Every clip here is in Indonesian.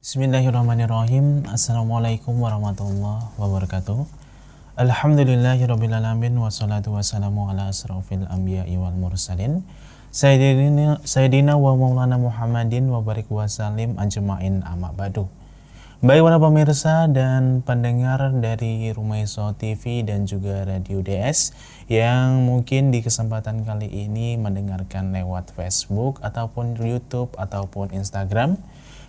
Bismillahirrahmanirrahim. Assalamualaikum warahmatullahi wabarakatuh. Alhamdulillahirrabbilalamin. Wassalatu wassalamu ala asrafil anbiya'i wal mursalin Sayyidina wa maulana Muhammadin wa barik wasallim ajma'in amma ba'du. Baik para pemirsa dan pendengar dari Rumaiso TV dan juga Radio DS yang mungkin di kesempatan kali ini mendengarkan lewat Facebook ataupun YouTube ataupun Instagram.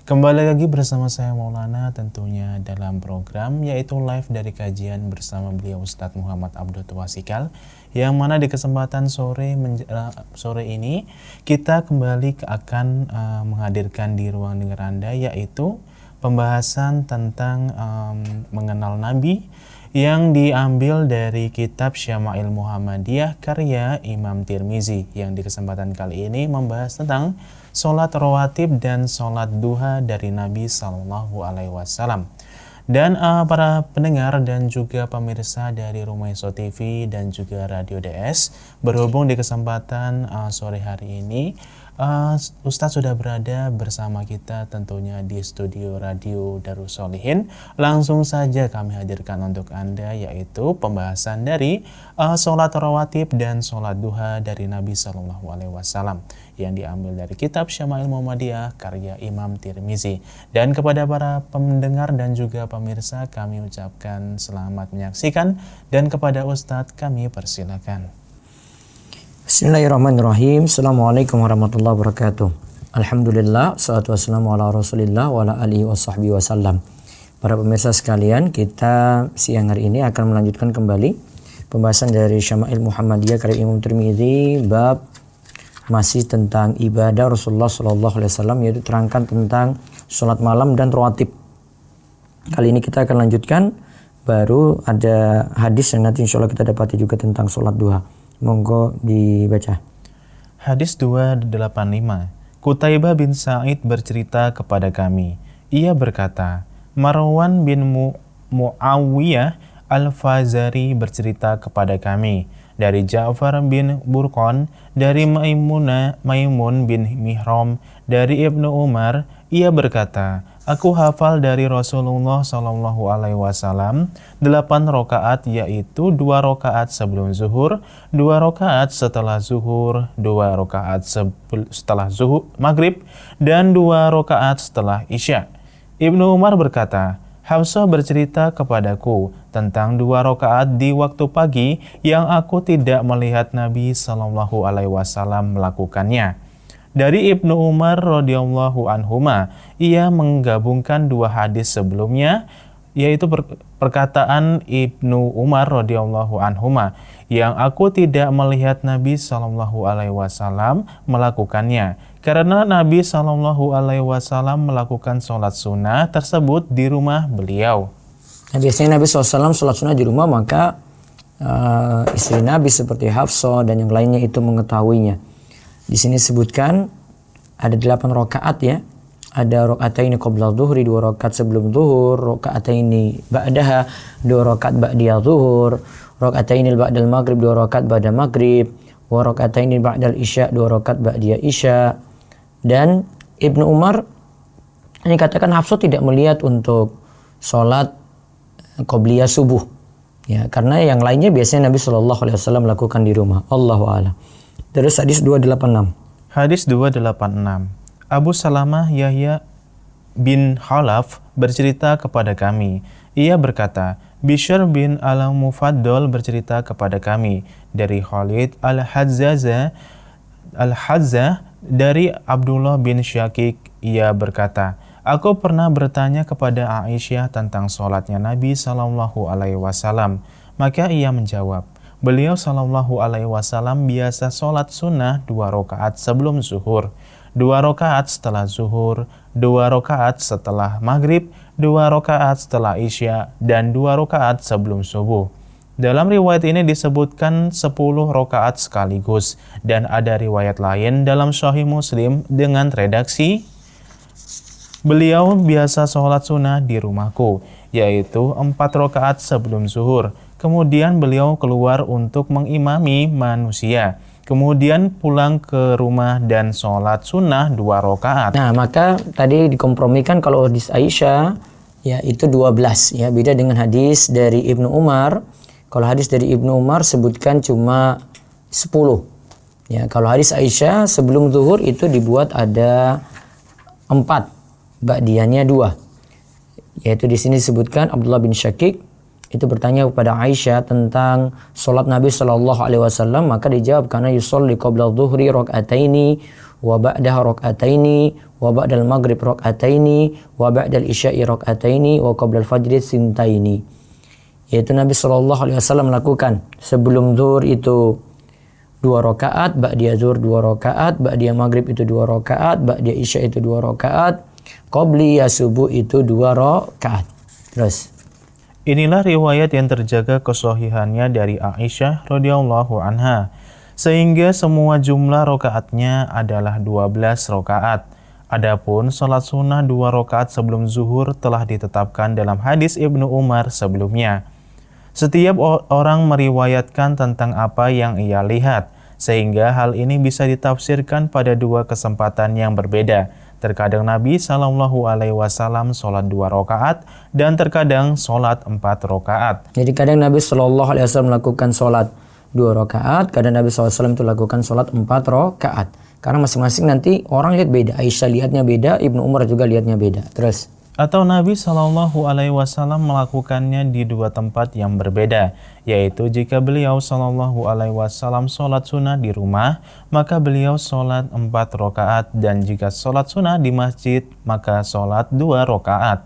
Kembali lagi bersama saya Maulana tentunya dalam program yaitu live dari kajian bersama beliau Ustadz Muhammad Abdul Twasikal, yang mana di kesempatan sore ini kita kembali akan menghadirkan di ruang dengar Anda yaitu pembahasan tentang mengenal Nabi yang diambil dari kitab Syama'il Muhammadiyah karya Imam Tirmizi, yang di kesempatan kali ini membahas tentang sholat rawatib dan sholat duha dari Nabi Sallallahu Alaihi Wasallam. Dan para pendengar dan juga pemirsa dari Rumaiso TV dan juga Radio DS, berhubung di kesempatan sore hari ini Ustadz sudah berada bersama kita tentunya di studio Radio Darussolihin. Langsung saja kami hadirkan untuk Anda yaitu pembahasan dari sholat rawatib dan sholat duha dari Nabi Sallallahu Alaihi Wasallam yang diambil dari kitab Syama'il Muhammadiyah karya Imam Tirmizi. Dan kepada para pendengar dan juga pemirsa kami ucapkan selamat menyaksikan, dan kepada Ustadz kami persilakan. Bismillahirrahmanirrahim. Assalamualaikum warahmatullahi wabarakatuh. Alhamdulillah, salatu wassalamu ala rasulillah wa ala alihi wa sahbihi wasallam. Para pemirsa sekalian, kita siang hari ini akan melanjutkan kembali pembahasan dari Syama'il Muhammadiyah karya Imam Tirmizi, bab masih tentang ibadah Rasulullah SAW, yaitu terangkan tentang sholat malam dan rawatib. Kali ini kita akan lanjutkan, baru ada hadis yang nanti insya Allah kita dapati juga tentang sholat duha. Monggo dibaca. Hadis 285. Qutaibah bin Sa'id bercerita kepada kami. Ia berkata, Marwan bin Muawiyah Al-Fazari bercerita kepada kami dari Ja'far bin Burqan, dari Maimun bin Mihram, dari Ibnu Umar. Ia berkata, aku hafal dari Rasulullah Sallallahu Alaihi Wasallam 8 rakaat, yaitu 2 rakaat sebelum zuhur, 2 rakaat setelah zuhur, 2 rakaat setelah zuhur maghrib, dan 2 rakaat setelah isya. Ibnu Umar berkata, Hafsah bercerita kepadaku tentang 2 rakaat di waktu pagi yang aku tidak melihat Nabi Sallallahu Alaihi Wasallam melakukannya. Dari Ibnu Umar radhiyallahu anhuma, ia menggabungkan 2 hadis sebelumnya, yaitu perkataan Ibnu Umar radhiyallahu anhuma, yang aku tidak melihat Nabi Sallallahu Alaihi Wasallam melakukannya, karena Nabi Sallallahu Alaihi Wasallam melakukan sholat sunnah tersebut di rumah beliau. Nah, biasanya Nabi SAW sholat sunnah di rumah, maka istri Nabi seperti Hafsah dan yang lainnya itu mengetahuinya. Di sini sebutkan ada 8 rakaat ya. Ada rakaataini qabla dhuhri, 2 rakaat sebelum zuhur, rakaataini ba'daha, 2 rakaat ba'da zuhur, rakaataini ba'dal maghrib, 2 rakaat ba'da maghrib, wa rakaataini ba'dal isya, 2 rakaat ba'da isya. Dan Ibnu Umar ini katakan Hafsah tidak melihat untuk sholat qobliyah subuh ya, karena yang lainnya biasanya Nabi SAW lakukan di rumah. Allahu a'lam. Terus hadis 286. Hadis 286. Abu Salamah Yahya bin Khalaf bercerita kepada kami. Ia berkata, Bishr bin Al-Mufaddal bercerita kepada kami dari Khalid Al-Hazzah dari Abdullah bin Syakik. Ia berkata, aku pernah bertanya kepada Aisyah tentang sholatnya Nabi Sallallahu Alaihi Wasallam. Maka ia menjawab, beliau Sallallahu Alaihi Wasallam biasa sholat sunnah 2 rakaat sebelum zuhur, 2 rakaat setelah zuhur, 2 rakaat setelah maghrib, 2 rakaat setelah isya, dan 2 rakaat sebelum subuh. Dalam riwayat ini disebutkan 10 rakaat sekaligus, dan ada riwayat lain dalam Sahih Muslim dengan redaksi, beliau biasa sholat sunnah di rumahku, yaitu 4 rakaat sebelum zuhur. Kemudian beliau keluar untuk mengimami manusia. kemudian pulang ke rumah dan sholat sunnah 2 rakaat. Nah, maka tadi dikompromikan kalau hadis Aisyah ya itu 12 ya, beda dengan hadis dari Ibnu Umar. Kalau hadis dari Ibnu Umar sebutkan cuma 10. Ya, kalau hadis Aisyah sebelum zuhur itu dibuat ada 4, ba'diyahnya 2. Yaitu di sini disebutkan Abdullah bin Syakik itu bertanya kepada Aisyah tentang sholat Nabi Shallallahu Alaihi Wasallam, maka dijawab karena yusolli qabla dhuhri rakaataini wa ba'daha rakaataini wa ba'dal maghrib rakaataini wa ba'dal isya'i rakaataini wa qabla al-fajri sintaini. Yaitu Nabi Shallallahu Alaihi Wasallam melakukan sebelum zuhur itu 2 rakaat, ba'diyah zuhur 2 rakaat, ba'diyah maghrib itu 2 rakaat, ba'diyah isya itu 2 rakaat, qabliyah subuh itu 2 rakaat. Terus Inilah riwayat yang terjaga kesohihannya dari Aisyah radhiyallahu anha, sehingga semua jumlah rakaatnya adalah 12 rakaat. Adapun salat sunnah 2 rakaat sebelum zuhur telah ditetapkan dalam hadis Ibnu Umar sebelumnya. Setiap orang meriwayatkan tentang apa yang ia lihat, sehingga hal ini bisa ditafsirkan pada 2 kesempatan yang berbeda. Terkadang Nabi Shallallahu Alaihi Wasallam sholat 2 rakaat dan terkadang sholat 4 rakaat. jadi kadang Nabi Shallallahu Alaihi Wasallam melakukan sholat 2 rakaat, kadang Nabi SAW itu lakukan sholat 4 rakaat. Karena masing-masing nanti orang lihat beda. Aisyah lihatnya beda, Ibnu Umar juga lihatnya beda. Terus Atau Nabi Shallallahu Alaihi Wasallam melakukannya di 2 tempat yang berbeda, yaitu jika beliau Shallallahu Alaihi Wasallam sholat sunnah di rumah, maka beliau sholat 4 rakaat, dan jika sholat sunnah di masjid, maka sholat 2 rakaat.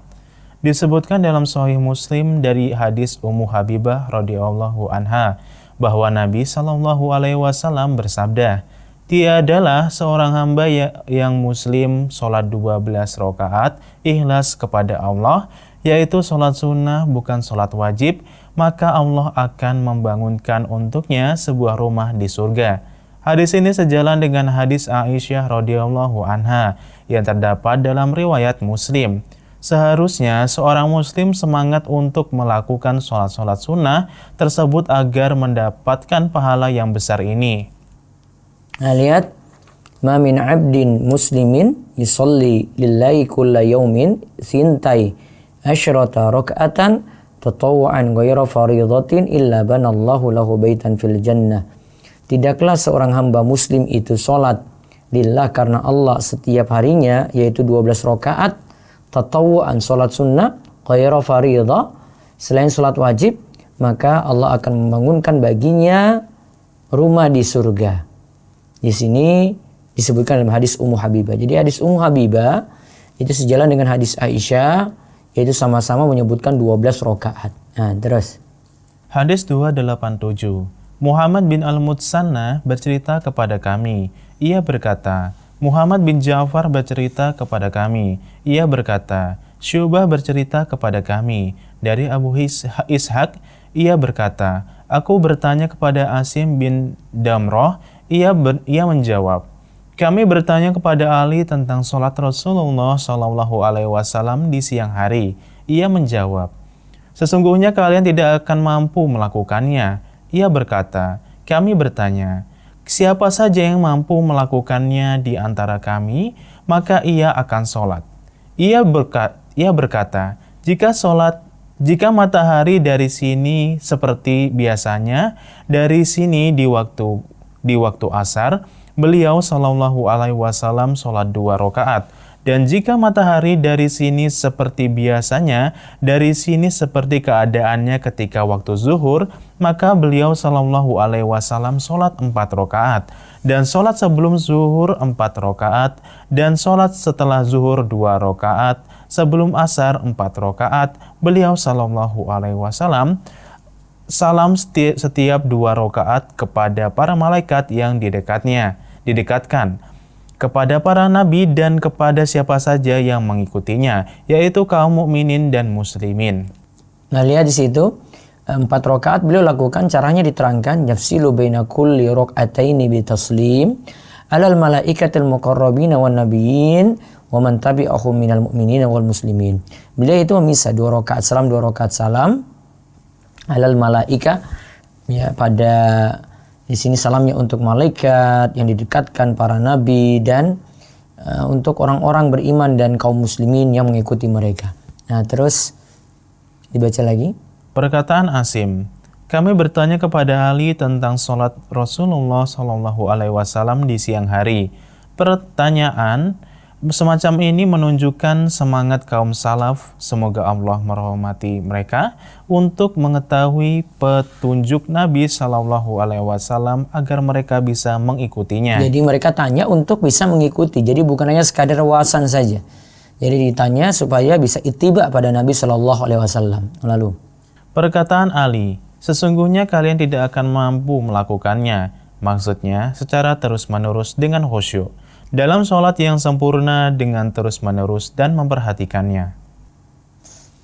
Disebutkan dalam Sahih Muslim dari hadis Ummu Habibah radhiyallahu anha bahwa Nabi Shallallahu Alaihi Wasallam bersabda, tiadalah seorang hamba yang muslim sholat 12 rakaat ikhlas kepada Allah, yaitu sholat sunnah bukan sholat wajib, maka Allah akan membangunkan untuknya sebuah rumah di surga. Hadis ini sejalan dengan hadis Aisyah radhiyallahu anha yang terdapat dalam riwayat Muslim. Seharusnya seorang muslim semangat untuk melakukan sholat-sholat sunnah tersebut agar mendapatkan pahala yang besar ini. nah, lihat, ma min abdin muslimin yusalli lillahi kulla yawmin sintai asyrata raka'atan tatawwa'an ghayra faridatin illa banallahu lahu baitan fil jannah. Tidaklah seorang hamba muslim itu sholat lillah karena Allah setiap harinya, yaitu 12 rakaat tatawwa'an, sholat sunnah, ghayra faridah, selain sholat wajib, maka Allah akan membangunkan baginya rumah di surga. Di sini disebutkan dalam hadis Ummu Habibah. Jadi hadis Ummu Habibah itu sejalan dengan hadis Aisyah, yaitu sama-sama menyebutkan 12 rakaat. Nah, terus Hadis 287. Muhammad bin Al-Mutsanna bercerita kepada kami. Ia berkata, Muhammad bin Ja'far bercerita kepada kami. Ia berkata, Syu'bah bercerita kepada kami. Dari Abu Ishaq, ia berkata, aku bertanya kepada Asim bin Damroh. Ia menjawab, kami bertanya kepada Ali tentang sholat Rasulullah Shallallahu Alaihi Wasallam di siang hari. Ia menjawab, sesungguhnya kalian tidak akan mampu melakukannya. Ia berkata, kami bertanya, siapa saja yang mampu melakukannya di antara kami, maka ia akan sholat. Ia berkata, jika matahari dari sini seperti biasanya, dari sini di waktu asar, beliau Shallallahu Alaihi Wasallam sholat 2 rakaat. Dan jika matahari dari sini seperti biasanya, dari sini seperti keadaannya ketika waktu zuhur, maka beliau Shallallahu Alaihi Wasallam sholat 4 rakaat. Dan sholat sebelum zuhur 4 rakaat. Dan sholat setelah zuhur 2 rakaat. Sebelum asar 4 rakaat. Beliau Shallallahu Alaihi Wasallam salam setiap 2 rakaat kepada para malaikat yang didekatkan, kepada para nabi dan kepada siapa saja yang mengikutinya, yaitu kaum mukminin dan muslimin. Nah, lihat di situ 4 rakaat beliau lakukan, caranya diterangkan, yafsilu baina kulli rak'ataini bi taslim alal malaikatil muqarrabina wan nabiyyin wa man tabi'ahum minal mu'minina wal muslimin. Beliau itu memisah 2 rakaat salam, 2 rakaat salam alal malaika, ya, pada Di sini salamnya untuk malaikat yang didekatkan para nabi dan untuk orang-orang beriman dan kaum muslimin yang mengikuti mereka. Nah, terus dibaca lagi. Perkataan Asim, kami bertanya kepada Ali tentang sholat Rasulullah SAW di siang hari. Pertanyaan semacam ini menunjukkan semangat kaum salaf, semoga Allah merahmati mereka, untuk mengetahui petunjuk Nabi SAW agar mereka bisa mengikutinya. Jadi mereka tanya untuk bisa mengikuti, jadi bukan hanya sekadar wawasan saja. Jadi ditanya supaya bisa ittiba pada Nabi SAW. Lalu Perkataan Ali, sesungguhnya kalian tidak akan mampu melakukannya. Maksudnya secara terus-menerus dengan khusyuk. Dalam sholat yang sempurna dengan terus-menerus dan memperhatikannya.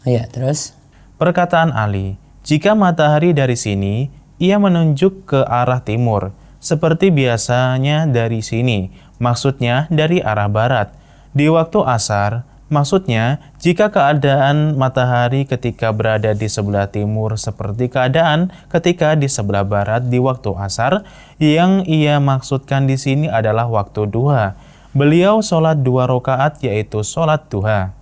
ya, terus Perkataan Ali, jika matahari dari sini, ia menunjuk ke arah timur, seperti biasanya dari sini, maksudnya dari arah barat. Di waktu asar, maksudnya jika keadaan matahari ketika berada di sebelah timur seperti keadaan ketika di sebelah barat di waktu asar, yang ia maksudkan di sini adalah waktu duha. Beliau sholat 2 rakaat yaitu sholat duha.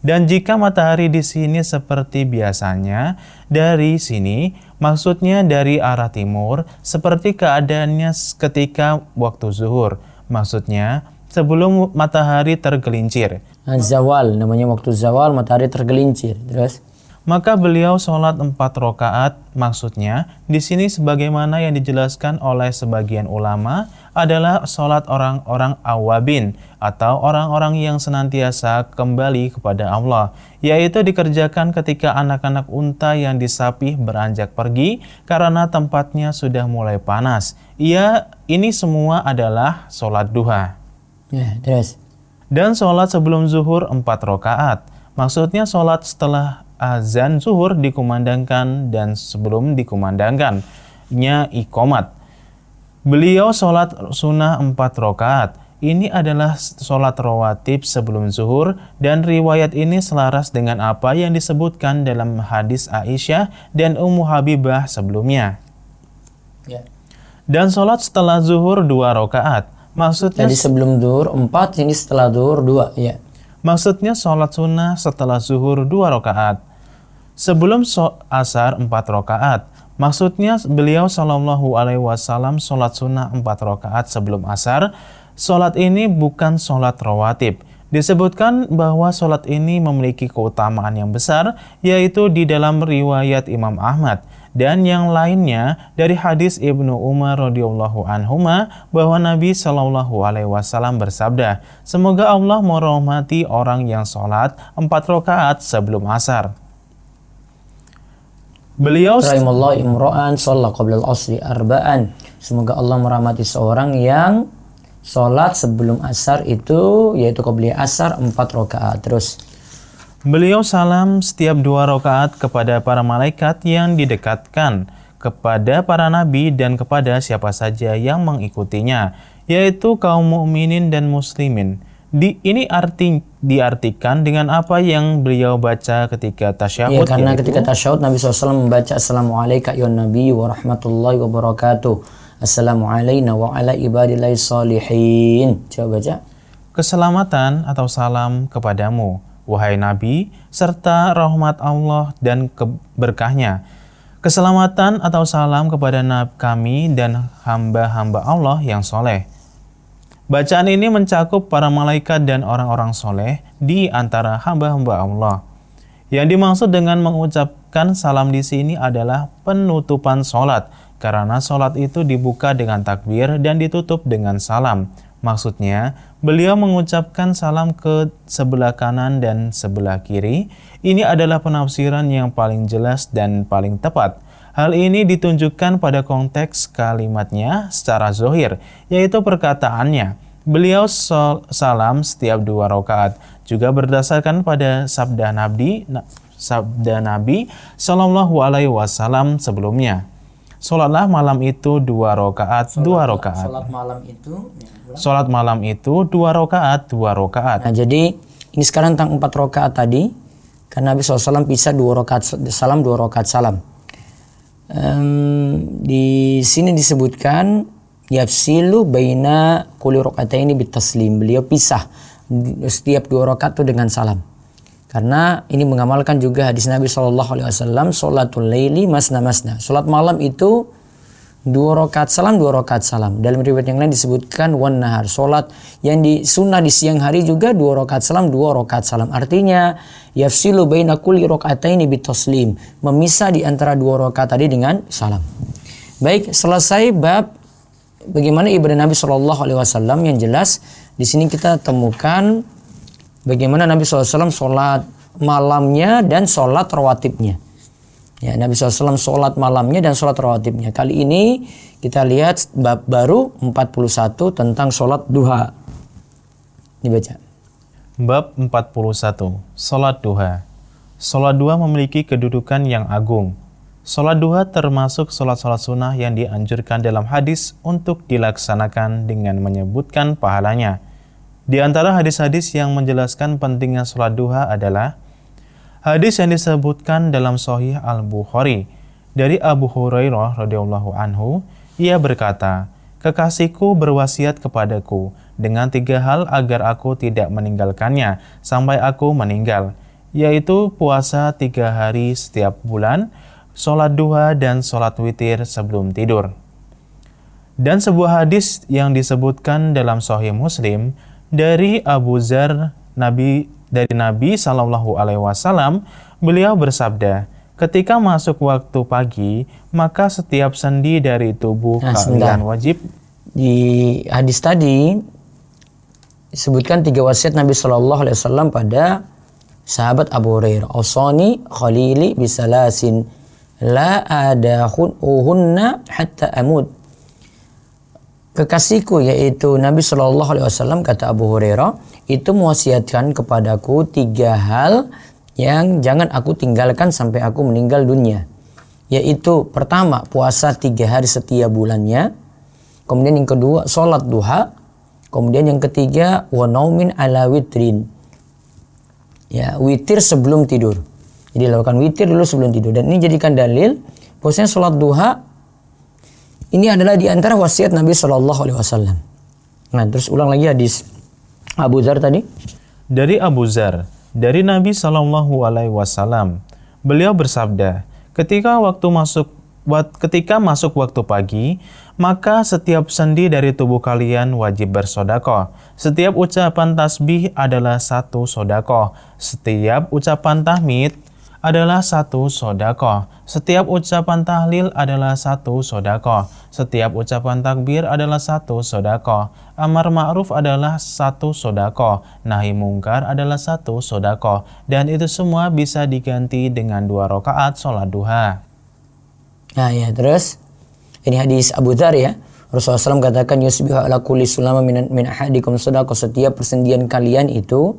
Dan jika matahari di sini seperti biasanya dari sini, maksudnya dari arah timur seperti keadaannya ketika waktu zuhur, maksudnya sebelum matahari tergelincir. zawal, namanya waktu zawal matahari tergelincir. Terus Maka beliau sholat 4 rakaat, maksudnya di sini sebagaimana yang dijelaskan oleh sebagian ulama adalah sholat orang-orang awabin atau orang-orang yang senantiasa kembali kepada Allah, yaitu dikerjakan ketika anak-anak unta yang disapih beranjak pergi karena tempatnya sudah mulai panas. Ini semua adalah sholat duha. ya, terus Dan sholat sebelum zuhur 4 rakaat, maksudnya sholat setelah azan zuhur dikumandangkan dan sebelum dikumandangkannya iqomat. Beliau sholat sunnah 4 rakaat. Ini adalah sholat rawatib sebelum zuhur dan riwayat ini selaras dengan apa yang disebutkan dalam hadis Aisyah dan Ummu Habibah sebelumnya. ya. Dan sholat setelah zuhur 2 rakaat. Maksudnya Jadi sebelum zuhur 4, ini setelah zuhur 2, ya. Maksudnya sholat sunnah setelah zuhur 2 rakaat. Sebelum asar 4 rakaat. Maksudnya beliau SAW sholat sunnah 4 rakaat sebelum asar. Sholat ini bukan sholat rawatib. Disebutkan bahwa sholat ini memiliki keutamaan yang besar, yaitu di dalam riwayat Imam Ahmad dan yang lainnya dari hadis Ibnu Umar radhiyallahu anhuma bahwa Nabi SAW bersabda, semoga Allah merahmati orang yang sholat 4 rakaat sebelum asar. Beliau Rahimallahu imra'an shalla qabla al-asri arba'an. Semoga Allah merahmati seorang yang sholat sebelum asar itu, yaitu qabla asar 4 rakaat. Terus Beliau salam setiap 2 rakaat kepada para malaikat yang didekatkan, kepada para nabi dan kepada siapa saja yang mengikutinya, yaitu kaum mukminin dan muslimin. Ini diartikan dengan apa yang beliau baca ketika tasyahud. ya, karena ketika tasyahud Nabi SAW membaca Assalamualaikum ya Nabi wa rahmatullahi wa barakatuh. Assalamualaikum wa ala ibadillahi salihin. Coba baca. Keselamatan atau salam kepadamu, wahai Nabi, serta rahmat Allah dan berkahnya. Keselamatan atau salam kepada kami dan hamba-hamba Allah yang soleh. Bacaan ini mencakup para malaikat dan orang-orang soleh di antara hamba-hamba Allah. Yang dimaksud dengan mengucapkan salam di sini adalah penutupan sholat, karena sholat itu dibuka dengan takbir dan ditutup dengan salam. Maksudnya, beliau mengucapkan salam ke sebelah kanan dan sebelah kiri. Ini adalah penafsiran yang paling jelas dan paling tepat. Hal ini ditunjukkan pada konteks kalimatnya secara zahir, yaitu perkataannya. Beliau salam setiap 2 rakaat, juga berdasarkan pada sabda Nabi SAW sebelumnya. Sholatlah malam itu 2 rakaat, 2 rakaat. Sholat malam itu Sholat malam itu 2 rakaat, 2 rakaat. Nah, jadi ini sekarang tentang 4 rakaat tadi. Karena Nabi SAW bisa 2 rakaat salam, 2 rakaat salam. Di sini disebutkan yafsilu baina kulli raka'ataini bitaslim. Beliau pisah setiap 2 rakaat itu dengan salam. Karena ini mengamalkan juga hadis Nabi SAW, sholatul laili masna masna. Sholat malam itu 2 rakaat salam, 2 rakaat salam. Dalam riwayat yang lain disebutkan wan nahar. Sholat yang di sunnah di siang hari juga 2 rakaat salam, 2 rakaat salam. Artinya yafsilu baina kulli raka'ataini bitaslim. Memisah di antara 2 rakaat tadi dengan salam. Baik, selesai bab bagaimana ibadah Nabi SAW yang jelas. Di sini kita temukan bagaimana Nabi SAW sholat malamnya dan sholat rawatibnya. Ya, Nabi SAW sholat malamnya dan sholat rawatibnya. Kali ini kita lihat bab baru 41 tentang sholat duha. Dibaca. Bab 41. Sholat duha. Sholat duha memiliki kedudukan yang agung. Sholat duha termasuk sholat-sholat sunnah yang dianjurkan dalam hadis untuk dilaksanakan dengan menyebutkan pahalanya. Di antara hadis-hadis yang menjelaskan pentingnya sholat duha adalah hadis yang disebutkan dalam Sahih Al-Bukhari dari Abu Hurairah radhiyallahu anhu. Ia berkata, "Kekasihku berwasiat kepadaku dengan 3 hal agar aku tidak meninggalkannya sampai aku meninggal, yaitu puasa 3 hari setiap bulan, sholat duha dan sholat witir sebelum tidur." Dan sebuah hadis yang disebutkan dalam Sahih Muslim dari Abu Dzar dari Nabi Shallallahu Alaihi Wasallam, beliau bersabda, ketika masuk waktu pagi, maka setiap sendi dari tubuh kalian wajib. Di hadis tadi disebutkan 3 wasiat Nabi Shallallahu Alaihi Wasallam pada sahabat Abu Hurairah. Ausani khalili bisalasin la adahunna hatta amut. Kekasihku yaitu Nabi Shallallahu Alaihi Wasallam, kata Abu Hurairah, itu mewasiatkan kepadaku 3 hal yang jangan aku tinggalkan sampai aku meninggal dunia. Yaitu pertama, puasa 3 hari setiap bulannya. Kemudian yang kedua, sholat duha. Kemudian yang ketiga, wa naumin ala witrin. Ya, witir sebelum tidur. Jadi lakukan witir dulu sebelum tidur. Dan ini jadikan dalil bahwasanya sholat duha ini adalah di antara wasiat Nabi Shallallahu Alaihi Wasallam. Nah, terus ulang lagi hadis Abu Dzar tadi. Dari Abu Dzar, dari Nabi Shallallahu Alaihi Wasallam, beliau bersabda, ketika masuk waktu pagi, maka setiap sendi dari tubuh kalian wajib bersedekah. Setiap ucapan tasbih adalah 1 sedekah. Setiap ucapan tahmid adalah 1 sedekah. Setiap ucapan tahlil adalah 1 sedekah. Setiap ucapan takbir adalah 1 sedekah. Amar ma'ruf adalah 1 sedekah. Nahi mungkar adalah 1 sedekah. Dan itu semua bisa diganti dengan 2 rakaat sholat duha. Nah ya, terus ini hadis Abu Dzar ya. Rasulullah SAW katakan, yusbihu ala kulli sulama min ahadikum sedekah. Setiap persendian kalian itu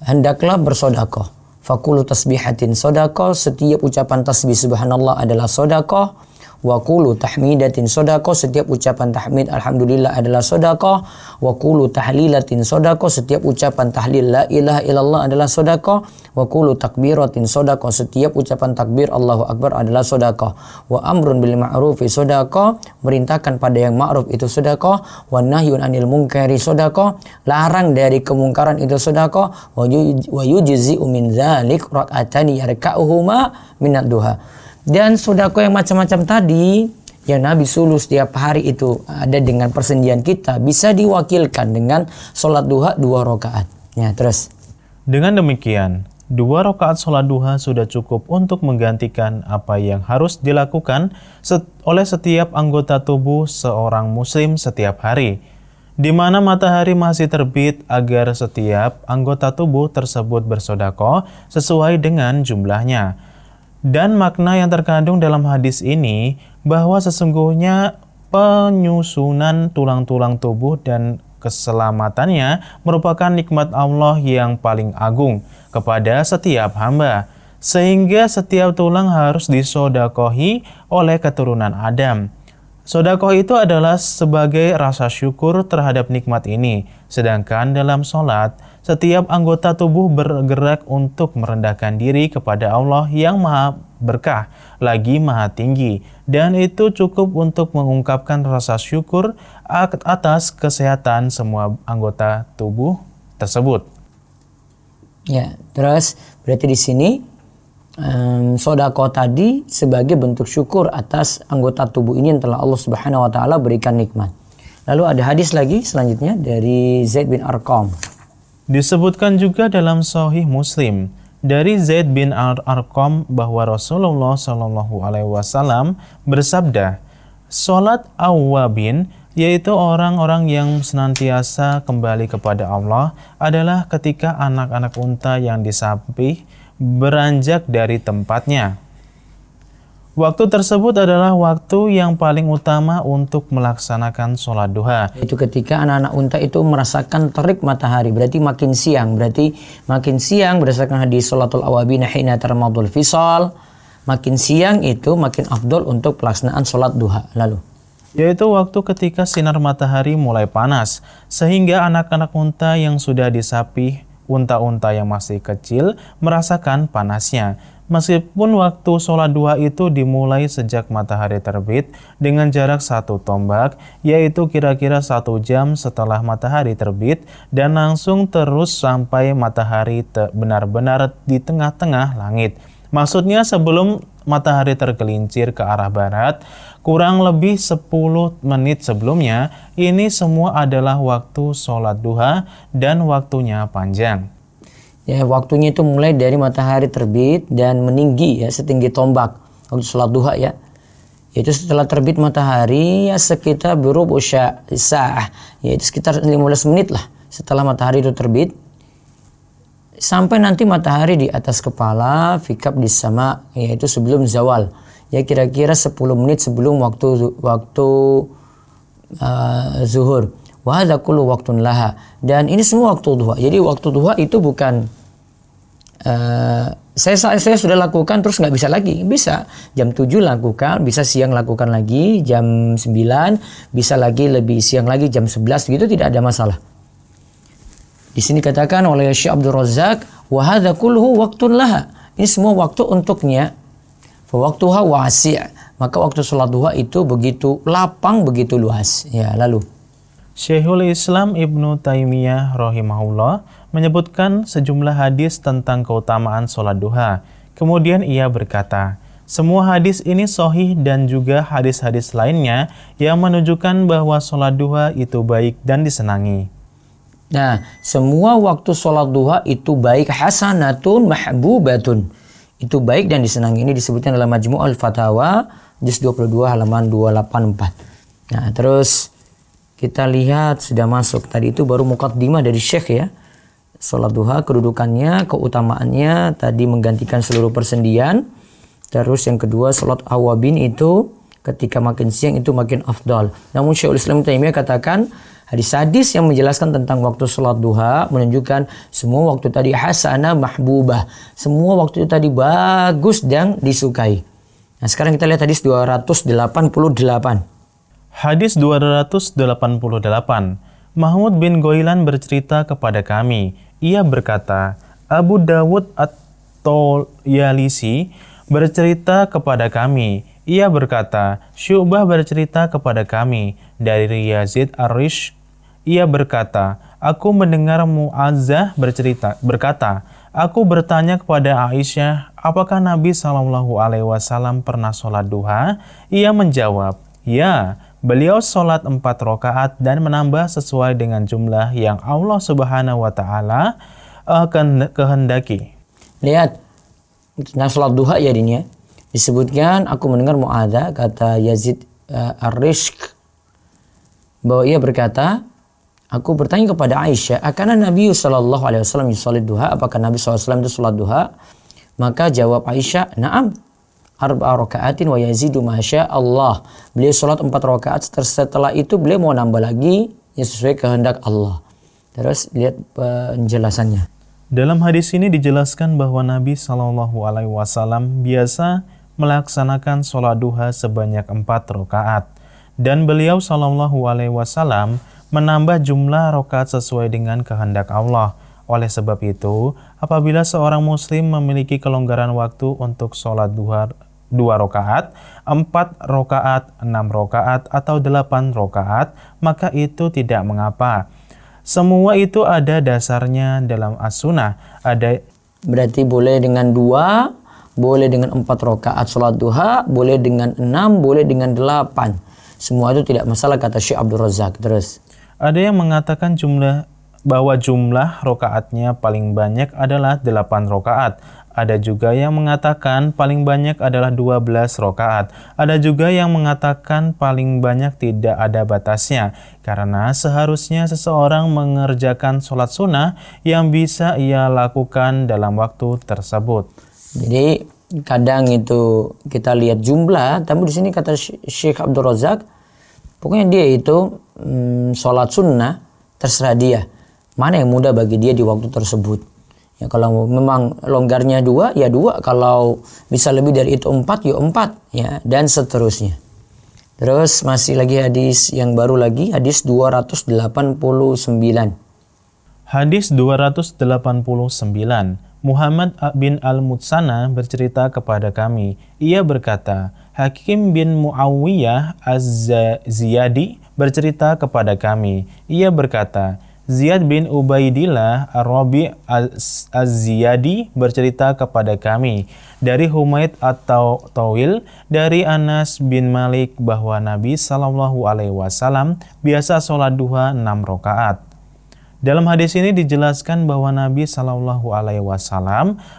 hendaklah bersedekah. Fakulu tasbihatin sedekah, setiap ucapan tasbih subhanallah adalah sedekah. Wa qulu tahmidatin sedekah, setiap ucapan tahmid alhamdulillah adalah sedekah. Wa qulu tahlilatin sedekah, setiap ucapan tahlil la ilaha illallah adalah sedekah. Wa qulu takbiratin sedekah, setiap ucapan takbir Allahu akbar adalah sedekah. Wa amrun bil ma'rufi sedekah, merintahkan pada yang ma'ruf itu sedekah. Wa nahyun anil munkari sedekah, larang dari kemungkaran itu sedekah. Wa yujzi'u min dzalik rak'atani yarka'uhuma minad duha. Dan sedekah yang macam-macam tadi yang Nabi suluh setiap hari itu ada dengan persendian kita, bisa diwakilkan dengan sholat duha 2 rakaat. Ya, terus. Dengan demikian, 2 rakaat sholat duha sudah cukup untuk menggantikan apa yang harus dilakukan oleh setiap anggota tubuh seorang muslim setiap hari, di mana matahari masih terbit, agar setiap anggota tubuh tersebut bersedekah sesuai dengan jumlahnya. Dan makna yang terkandung dalam hadis ini bahwa sesungguhnya penyusunan tulang-tulang tubuh dan keselamatannya merupakan nikmat Allah yang paling agung kepada setiap hamba, sehingga setiap tulang harus disedekahi oleh keturunan Adam. Sedekah itu adalah sebagai rasa syukur terhadap nikmat ini. Sedangkan dalam sholat, setiap anggota tubuh bergerak untuk merendahkan diri kepada Allah yang Maha Berkah, lagi Maha Tinggi, dan itu cukup untuk mengungkapkan rasa syukur atas kesehatan semua anggota tubuh tersebut. Ya, terus berarti di sini sodako tadi sebagai bentuk syukur atas anggota tubuh ini yang telah Allah Subhanahu wa taala berikan nikmat. Lalu ada hadis lagi selanjutnya dari Zaid bin Arqam. Disebutkan juga dalam Sahih Muslim dari Zaid bin Arqam bahwa Rasulullah Shallallahu Alaihi Wasallam bersabda, "Salat awwabin, yaitu orang-orang yang senantiasa kembali kepada Allah, adalah ketika anak-anak unta yang disapih beranjak dari tempatnya. Waktu tersebut adalah waktu yang paling utama untuk melaksanakan sholat duha." Itu ketika anak-anak unta itu merasakan terik matahari, berarti makin siang. Berarti makin siang berdasarkan hadis sholatul awabina hina tarmadul fisal, makin siang itu makin afdol untuk pelaksanaan sholat duha. Lalu Yaitu waktu ketika sinar matahari mulai panas, sehingga anak-anak unta yang sudah disapih, unta-unta yang masih kecil, merasakan panasnya. Meskipun waktu sholat duha itu dimulai sejak matahari terbit dengan jarak 1 tombak, yaitu kira-kira 1 jam setelah matahari terbit, dan langsung terus sampai matahari benar-benar di tengah-tengah langit. Maksudnya sebelum matahari tergelincir ke arah barat, kurang lebih 10 menit sebelumnya, ini semua adalah waktu sholat duha dan waktunya panjang. ya, waktunya itu mulai dari matahari terbit dan meninggi ya setinggi tombak waktu sholat duha ya. Yaitu setelah terbit matahari ya sekitar berubu sa'ah, yaitu sekitar 15 menit lah setelah matahari itu terbit, sampai nanti matahari di atas kepala, fikab di sama, yaitu sebelum zawal. Ya kira-kira 10 menit sebelum waktu zuhur. Wa hadza kullu waqtun laha. Dan ini semua waktu duha. Jadi waktu duha itu bukan saya sudah lakukan terus nggak bisa lagi. Bisa jam 7 lakukan, bisa siang lakukan lagi, jam 9, bisa lagi lebih siang lagi jam 11, gitu tidak ada masalah. Di sini katakan oleh Syekh Abdul Razak, wa hadza kulluhu waqtun laha. Ini semua waktu untuknya. Fa waqtuha wasi'. Maka waktu sholat duha itu begitu lapang, begitu luas. Ya, lalu Syekhul Islam Ibnu Taimiyah rahimahullah menyebutkan sejumlah hadis tentang keutamaan sholat duha. Kemudian ia berkata, semua hadis ini sahih dan juga hadis-hadis lainnya yang menunjukkan bahwa sholat duha itu baik dan disenangi. Nah, semua waktu sholat duha itu baik, hasanatun mahbubatun. Itu baik dan disenangi. Ini disebutkan dalam Majmu'ul Fatawa, juz 22 halaman 284. Nah, terus kita lihat sudah masuk. Tadi itu baru muqaddimah dari Syekh ya. Sholat duha, kedudukannya, keutamaannya, tadi menggantikan seluruh persendian. Terus yang kedua, sholat awabin itu ketika makin siang itu makin afdal. Namun Syekhul Islam Taimiyah katakan, hadis-hadis yang menjelaskan tentang waktu sholat duha menunjukkan semua waktu tadi hasanah mahbubah. Semua waktu itu tadi bagus dan disukai. Nah sekarang kita lihat hadis 288. Hadis 288. Mahmud bin Ghailan bercerita kepada kami. Ia berkata, Abu Dawud At-Toyalisi bercerita kepada kami. Ia berkata, Syu'bah bercerita kepada kami dari Yazid Ar-Rish. Ia berkata, aku mendengar Mu'azzah berkata, aku bertanya kepada Aisyah, apakah Nabi SAW pernah sholat duha? Ia menjawab, ya, beliau sholat 4 rakaat dan menambah sesuai dengan jumlah yang Allah Subhanahu wa Ta'ala kehendaki. Lihat, nah sholat duha ya ini ya. Disebutkan, aku mendengar Mu'azzah, kata Yazid Ar-Rishk, bahwa ia berkata, aku bertanya kepada Aisyah, akana Nabi SAW sholat duha, apakah Nabi SAW itu sholat duha? Maka jawab Aisyah, na'am, 4 rakaatin wa yazidu masya Allah. Beliau sholat 4 rakaat, setelah itu beliau mau nambah lagi, ya sesuai kehendak Allah. Terus lihat penjelasannya. Dalam hadis ini dijelaskan bahwa Nabi SAW biasa melaksanakan sholat duha sebanyak 4 rakaat. Dan beliau SAW menambah jumlah rakaat sesuai dengan kehendak Allah. Oleh sebab itu, apabila seorang muslim memiliki kelonggaran waktu untuk sholat duha 2 rakaat, 4 rakaat, 6 rakaat, atau 8 rakaat, maka itu tidak mengapa. Semua itu ada dasarnya dalam as-sunnah. Berarti boleh dengan 2, boleh dengan 4 rakaat sholat duha, boleh dengan 6, boleh dengan 8. Semua itu tidak masalah kata Syekh Abdul Razak. Terus Ada yang mengatakan bahwa jumlah rakaatnya paling banyak adalah 8 rakaat. Ada juga yang mengatakan paling banyak adalah 12 rakaat. Ada juga yang mengatakan paling banyak tidak ada batasnya. Karena seharusnya seseorang mengerjakan sholat sunnah yang bisa ia lakukan dalam waktu tersebut. jadi kadang itu kita lihat jumlah, tapi di sini kata Syekh Abdul Razak, pokoknya dia itu sholat sunnah terserah dia. Mana yang mudah bagi dia di waktu tersebut. Ya, kalau memang longgarnya 2, ya 2. Kalau bisa lebih dari itu 4, ya 4. Ya, dan seterusnya. Terus masih lagi hadis yang baru lagi, hadis 289. Hadis 289. Muhammad bin Al-Mutsana bercerita kepada kami. Ia berkata, Hakim bin Muawiyah Az-Ziyadi bercerita kepada kami. Ia berkata, Ziyad bin Ubaidillah Ar-Rabi Az-Ziyadi bercerita kepada kami dari Humaid atau Tawil dari Anas bin Malik bahwa Nabi SAW biasa sholat duha 6 rakaat. Dalam hadis ini dijelaskan bahwa Nabi SAW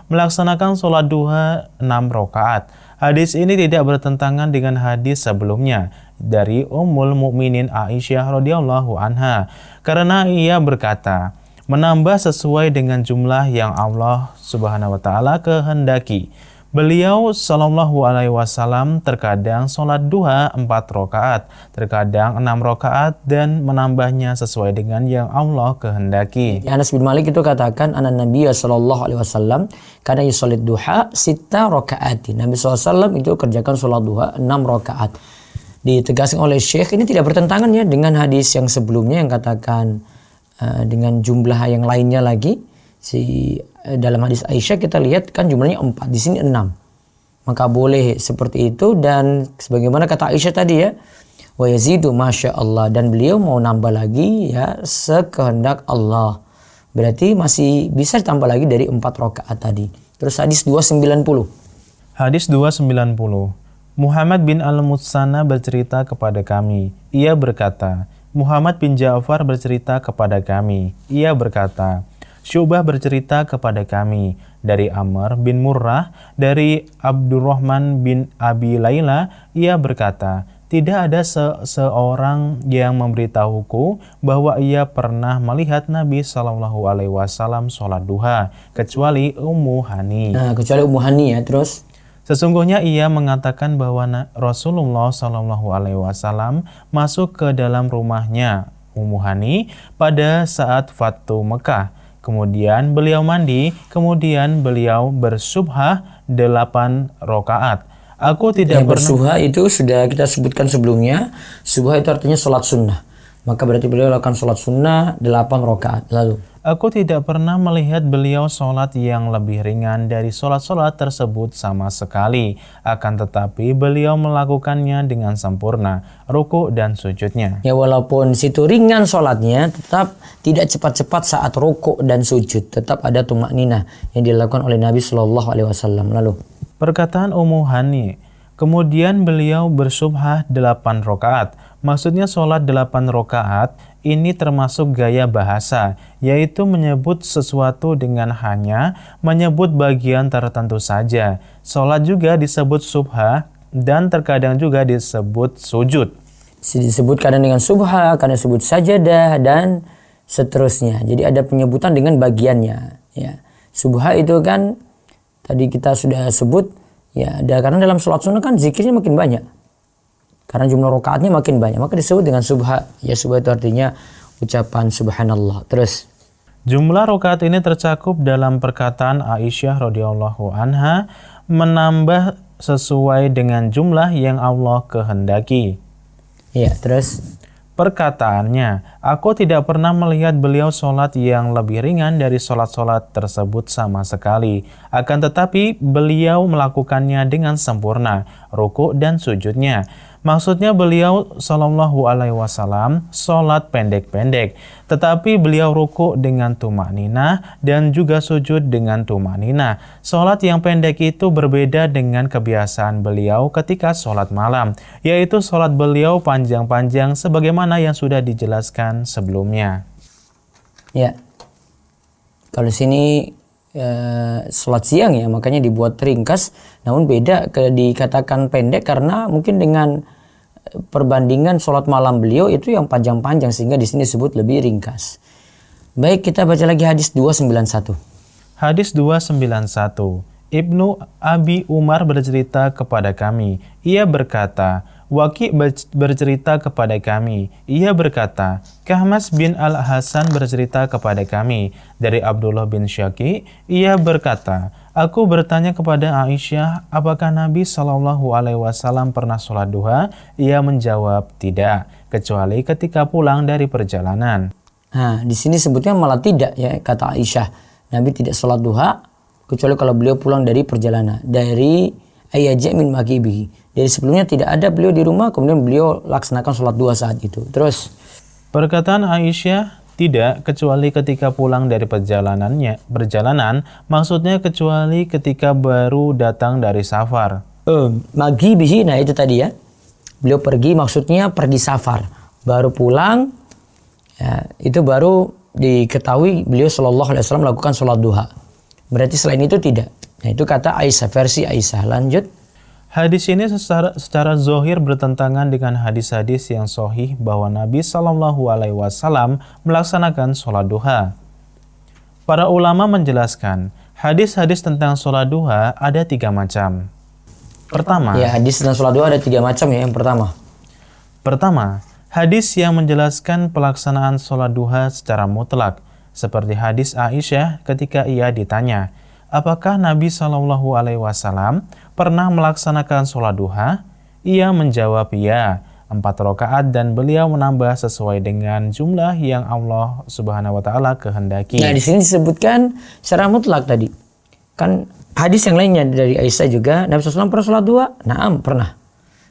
melaksanakan sholat duha 6 rakaat. Hadis ini tidak bertentangan dengan hadis sebelumnya dari Ummul Mukminin Aisyah radhiyallahu anha, karena ia berkata, menambah sesuai dengan jumlah yang Allah Subhanahu wa taala kehendaki. Beliau sallallahu alaihi wasallam terkadang sholat duha 4 rakaat, terkadang 6 rakaat dan menambahnya sesuai dengan yang Allah kehendaki. Anas bin Malik itu katakan, anak Nabi sallallahu alaihi wasallam karena yusolid duha 6 rakaat. Nabi SAW itu kerjakan sholat duha 6 rakaat. Ditegaskan oleh Syekh, ini tidak bertentangan ya dengan hadis yang sebelumnya yang katakan dengan jumlah yang lainnya lagi. Dalam hadis Aisyah kita lihat kan jumlahnya 4, di sini 6. Maka boleh seperti itu, dan sebagaimana kata Aisyah tadi ya, wa yazidu masya Allah, dan beliau mau nambah lagi ya sekehendak Allah. Berarti masih bisa ditambah lagi dari 4 rakaat tadi. Terus hadis 290. Hadis 290. Muhammad bin Al-Mutsana bercerita kepada kami. Ia berkata, Muhammad bin Ja'far bercerita kepada kami. Ia berkata, Syu'bah bercerita kepada kami dari Amr bin Murrah, dari Abdurrahman bin Abi Layla. Ia berkata, tidak ada seorang yang memberitahuku bahwa ia pernah melihat Nabi SAW sholat duha, kecuali Ummu Hani. Nah, kecuali Ummu Hani ya. Terus sesungguhnya ia mengatakan bahwa Rasulullah SAW masuk ke dalam rumahnya Ummu Hani pada saat Fatu Mekah. Kemudian beliau mandi, kemudian beliau bersubhah 8 rakaat. Aku tidak pernah... Bersubhah itu sudah kita sebutkan sebelumnya. Subhah itu artinya sholat sunnah. Maka berarti beliau lakukan sholat sunnah 8 rakaat. Lalu, aku tidak pernah melihat beliau sholat yang lebih ringan dari sholat-sholat tersebut sama sekali. Akan tetapi beliau melakukannya dengan sempurna, ruku dan sujudnya. ya walaupun situ ringan sholatnya, tetap tidak cepat-cepat saat ruku dan sujud. Tetap ada tumakninah yang dilakukan oleh Nabi Shallallahu Alaihi Wasallam. Lalu, perkataan Ummu Hani, kemudian beliau bersubhah 8 rakaat. Maksudnya sholat 8 rakaat ini termasuk gaya bahasa, yaitu menyebut sesuatu dengan hanya menyebut bagian tertentu saja. Sholat juga disebut subhah dan terkadang juga disebut sujud. disebut kadang dengan subhah, kadang disebut sajadah, dan seterusnya. Jadi ada penyebutan dengan bagiannya. Ya. Subhah itu kan tadi kita sudah sebut, ya, karena dalam sholat sunnah kan zikirnya makin banyak. Karena jumlah rakaatnya makin banyak, maka disebut dengan subha. Ya, subha itu artinya ucapan subhanallah. Terus, jumlah rakaat ini tercakup dalam perkataan Aisyah radhiyallahu anha, menambah sesuai dengan jumlah yang Allah kehendaki. ya, terus Perkataannya, Aku tidak pernah melihat beliau sholat yang lebih ringan dari sholat-sholat tersebut sama sekali. Akan tetapi beliau melakukannya dengan sempurna, rukuk dan sujudnya. Maksudnya beliau Shallallahu Alaihi Wasallam sholat pendek-pendek, tetapi beliau rukuk dengan tumakninah dan juga sujud dengan tumakninah. Sholat yang pendek itu berbeda dengan kebiasaan beliau ketika sholat malam, yaitu sholat beliau panjang-panjang sebagaimana yang sudah dijelaskan sebelumnya. Ya, kalau sini sholat siang ya, makanya dibuat ringkas. Namun beda dikatakan pendek karena mungkin dengan perbandingan sholat malam beliau itu yang panjang-panjang, sehingga di sini disebut lebih ringkas. Baik, kita baca lagi hadis 291. Hadis 291. Ibnu Abi Umar bercerita kepada kami, ia berkata, Waki bercerita kepada kami, ia berkata, Kahmas bin Al-Hasan bercerita kepada kami, dari Abdullah bin Syaki, ia berkata, aku bertanya kepada Aisyah, apakah Nabi Shallallahu Alaihi Wasallam pernah sholat duha? Ia menjawab, tidak, kecuali ketika pulang dari perjalanan. Nah, di sini sebutnya malah tidak ya, kata Aisyah, Nabi tidak sholat duha kecuali kalau beliau pulang dari perjalanan, dari ayyaja min makibihi. Dari sebelumnya tidak ada beliau di rumah, kemudian beliau laksanakan sholat duha saat itu. Terus perkataan Aisyah, tidak kecuali ketika pulang dari perjalanan, maksudnya kecuali ketika baru datang dari safar. Makibihi, nah itu tadi ya, beliau pergi, maksudnya pergi safar, baru pulang ya, itu baru diketahui beliau Shallallahu Alaihi Wasallam melakukan sholat duha. Berarti selain itu tidak. Nah, itu kata Aisyah, versi Aisyah. Lanjut. Hadis ini secara zohir bertentangan dengan hadis-hadis yang sahih bahwa Nabi Shallallahu Alaihi Wasallam melaksanakan sholat duha. Para ulama menjelaskan, hadis-hadis tentang sholat duha ada 3 macam. Pertama, ya, hadis tentang sholat duha ada 3 macam ya. Yang pertama, hadis yang menjelaskan pelaksanaan sholat duha secara mutlak, seperti hadis Aisyah ketika ia ditanya, apakah Nabi Shallallahu Alaihi Wasallam pernah melaksanakan sholat duha? Ia menjawab ya, 4 rakaat dan beliau menambah sesuai dengan jumlah yang Allah Subhanahu Wa Taala kehendaki. Nah, di sini disebutkan secara mutlak tadi. Kan hadis yang lainnya dari Aisyah juga, Nabi SAW pernah sholat duha? Naam, pernah.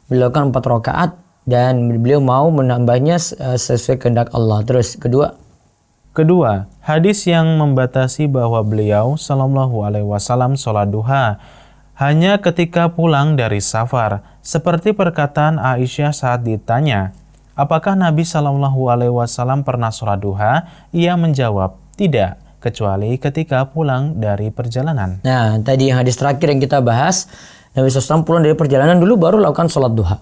Beliau kan 4 rakaat dan beliau mau menambahnya sesuai kehendak Allah. Terus Kedua, hadis yang membatasi bahwa beliau Shallallahu Alaihi Wasallam sholat duha hanya ketika pulang dari safar, seperti perkataan Aisyah saat ditanya, apakah Nabi Shallallahu Alaihi Wasallam pernah sholat duha? Ia menjawab, tidak, kecuali ketika pulang dari perjalanan. Nah, tadi yang hadis terakhir yang kita bahas, Nabi SAW pulang dari perjalanan dulu baru lakukan sholat duha.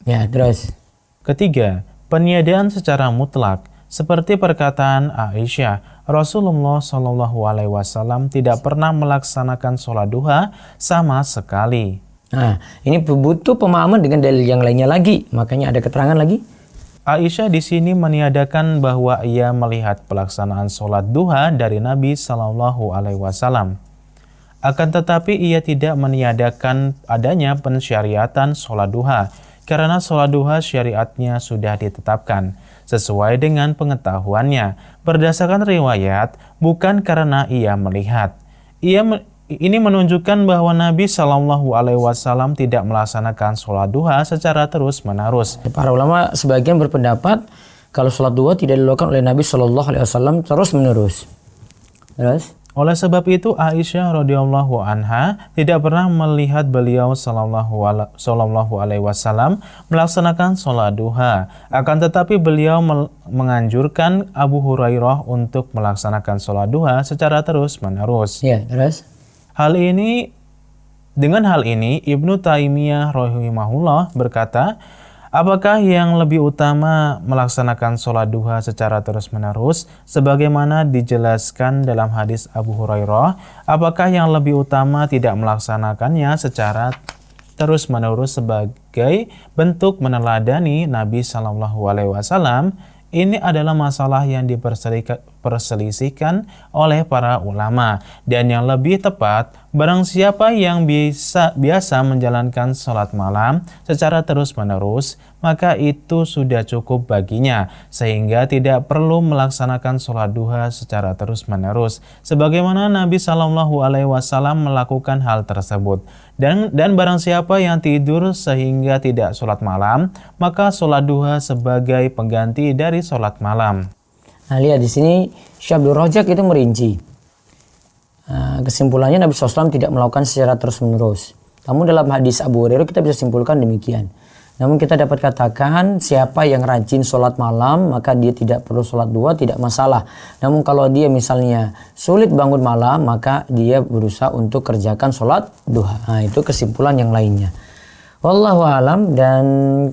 Ya, terus. Ketiga, peniadaan secara mutlak. Seperti perkataan Aisyah, Rasulullah Shallallahu Alaihi Wasallam tidak pernah melaksanakan sholat duha sama sekali. Nah, ini butuh pemahaman dengan dalil yang lainnya lagi. Makanya ada keterangan lagi. Aisyah di sini meniadakan bahwa ia melihat pelaksanaan sholat duha dari Nabi Shallallahu Alaihi Wasallam. Akan tetapi ia tidak meniadakan adanya pensyariatan sholat duha, karena sholat duha syariatnya sudah ditetapkan sesuai dengan pengetahuannya berdasarkan riwayat, bukan karena ia melihat. Ini menunjukkan bahwa Nabi Shallallahu Alaihi Wasallam tidak melaksanakan sholat duha secara terus-menerus. Para ulama sebagian berpendapat kalau sholat duha tidak dilakukan oleh Nabi Shallallahu Alaihi Wasallam terus-menerus. Terus? Oleh sebab itu Aisyah radhiyallahu anha tidak pernah melihat beliau sallallahu alaihi wasallam melaksanakan sholat duha. Akan tetapi beliau menganjurkan Abu Hurairah untuk melaksanakan sholat duha secara terus-menerus. Ya, terus? Dengan hal ini Ibnu Taimiyah rahimahullah berkata, apakah yang lebih utama melaksanakan sholat duha secara terus-menerus sebagaimana dijelaskan dalam hadis Abu Hurairah? Apakah yang lebih utama tidak melaksanakannya secara terus-menerus sebagai bentuk meneladani Nabi Shallallahu Alaihi Wasallam? Ini adalah masalah yang diperselisihkan oleh para ulama. Dan yang lebih tepat, barang siapa yang biasa menjalankan sholat malam secara terus-menerus, maka itu sudah cukup baginya, sehingga tidak perlu melaksanakan sholat duha secara terus-menerus, sebagaimana Nabi Shallallahu Alaihi Wasallam melakukan hal tersebut. Dan barang siapa yang tidur sehingga tidak sholat malam, maka sholat duha sebagai pengganti dari sholat malam. Nah, lihat di sini Syekh Abdul Razak itu merinci. Kesimpulannya Nabi SAW tidak melakukan secara terus-menerus. Namun dalam hadis Abu Hurairah kita bisa simpulkan demikian. Namun kita dapat katakan siapa yang rajin sholat malam maka dia tidak perlu sholat duha, tidak masalah. Namun kalau dia misalnya sulit bangun malam maka dia berusaha untuk kerjakan sholat duha. Nah, itu kesimpulan yang lainnya. Wallahu alam. Dan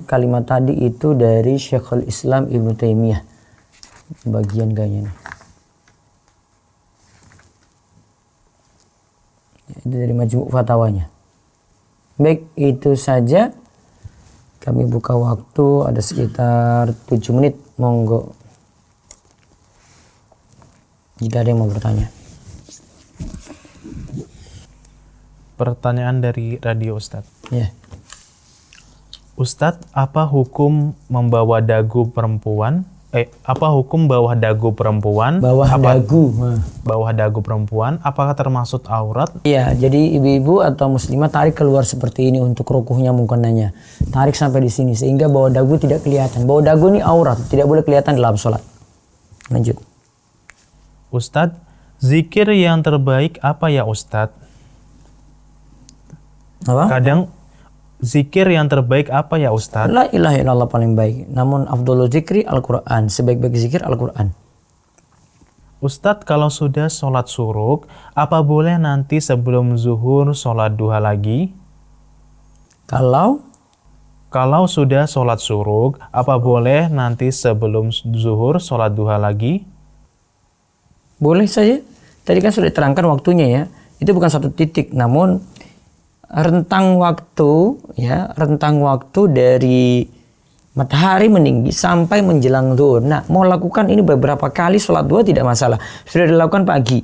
kalimat tadi itu dari Syekhul Islam Ibnu Taimiyah. Bagian kayaknya nih. Itu dari Majmu' Fatawanya. Baik, itu saja. Kami buka waktu ada sekitar 7 menit. Monggo. Jika ada yang mau bertanya. Pertanyaan dari radio Ustadz. Ya. Ustadz, apa hukum membawa dagu perempuan? Apa hukum bawah dagu perempuan? Bawah dagu perempuan, apakah termasuk aurat? Iya, jadi ibu-ibu atau muslimah tarik keluar seperti ini untuk rukuhnya mukannanya. Tarik sampai di sini sehingga bawah dagu tidak kelihatan. Bawah dagu ini aurat, tidak boleh kelihatan dalam sholat. Lanjut. Ustadz, zikir yang terbaik apa ya Ustadz? Apa? Kadang zikir yang terbaik apa ya Ustadz? La ilaha illallah paling baik. Namun afdhalul zikri Al-Quran. Sebaik-baik zikir Al-Quran. Ustadz, kalau sudah sholat suruk, apa boleh nanti sebelum zuhur sholat duha lagi? Kalau sudah sholat suruk, apa boleh nanti sebelum zuhur sholat duha lagi? Boleh saja. Tadi kan sudah diterangkan waktunya ya. Itu bukan satu titik, namun rentang waktu dari matahari meninggi sampai menjelang zuhur. Nah, mau lakukan ini beberapa kali sholat duha tidak masalah. Sudah dilakukan pagi.